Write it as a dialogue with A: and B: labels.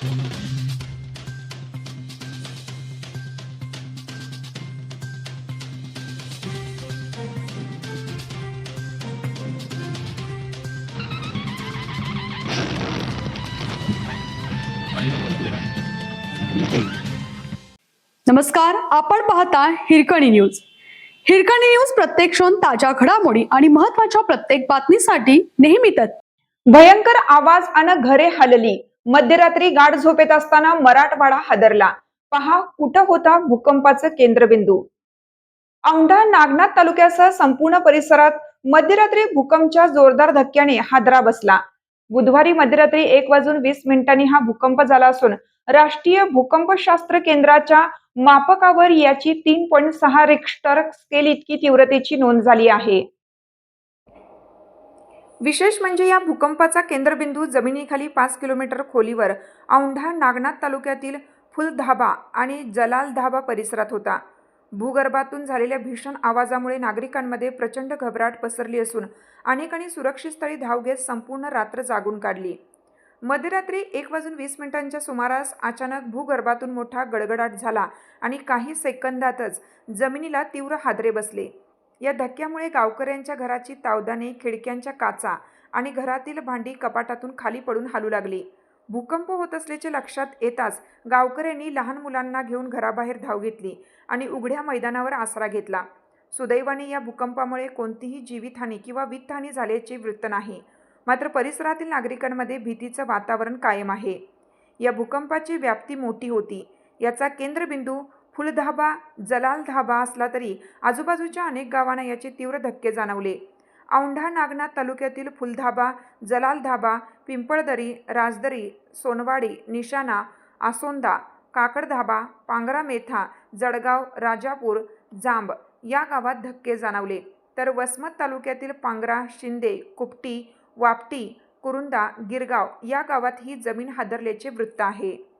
A: नमस्कार, आपण पाहता हिरकणी न्यूज. हिरकणी न्यूज प्रत्येक क्षण ताज्या घडामोडी आणि महत्त्वाच्या प्रत्येक बातमीसाठी नेहमीच.
B: भयंकर आवाज अन घरे हलली. मध्यरात्री गाढ झोपेत असताना मराठवाडा हादरला. पहा कुठं होता भूकंपाचं केंद्रबिंदू. औंढा नागनाथ तालुक्यासह संपूर्ण परिसरात मध्यरात्री भूकंपाच्या जोरदार धक्क्याने हादरा बसला. बुधवारी मध्यरात्री 1:20 हा भूकंप झाला असून राष्ट्रीय भूकंपशास्त्र केंद्राच्या मापकावर याची 3.6 रिक्टर स्केल इतकी तीव्रतेची नोंद झाली आहे. विशेष म्हणजे या भूकंपाचा केंद्रबिंदू जमिनीखाली 5 किलोमीटर खोलीवर औंढा नागनाथ तालुक्यातील फुलधाबा आणि जलालधाबा परिसरात होता. भूगर्भातून झालेल्या भीषण आवाजामुळे नागरिकांमध्ये प्रचंड घबराट पसरली असून अनेकांनी सुरक्षित स्थळी धाव घेत संपूर्ण रात्र जागून काढली. मध्यरात्री 1:20च्या सुमारास अचानक भूगर्भातून मोठा गडगडाट झाला आणि काही सेकंदातच जमिनीला तीव्र हादरे बसले. या धक्क्यामुळे गावकऱ्यांच्या घराची तावदाने, खिडक्यांच्या काचा आणि घरातील भांडी कपाटातून खाली पडून हलू लागली. भूकंप होत असल्याचे लक्षात येताच गावकऱ्यांनी लहान मुलांना घेऊन घराबाहेर धाव घेतली आणि उघड्या मैदानावर आसरा घेतला. सुदैवाने या भूकंपामुळे कोणतीही जीवितहानी किंवा वित्तहानी झाल्याचे वृत्त नाही. मात्र परिसरातील नागरिकांमध्ये भीतीचं वातावरण कायम आहे. या भूकंपाची व्याप्ती मोठी होती. याचा केंद्रबिंदू फुलधाबा, जलालधाबा असला तरी आजूबाजूच्या अनेक गावांना याचे तीव्र धक्के जाणवले. औंढा नागनाथ तालुक्यातील फुलधाबा, जलालधाबा, पिंपळदरी, राजदरी, सोनवाडी, निशाणा, आसोंदा, काकडधाबा, पांगरामेथा, जळगाव, राजापूर, जांब या गावात धक्के जाणवले. तर वसमत तालुक्यातील पांगरा, शिंदे, कुपटी, वापटी, कुरुंदा, गिरगाव या गावात ही जमीन हादरल्याचे वृत्त आहे.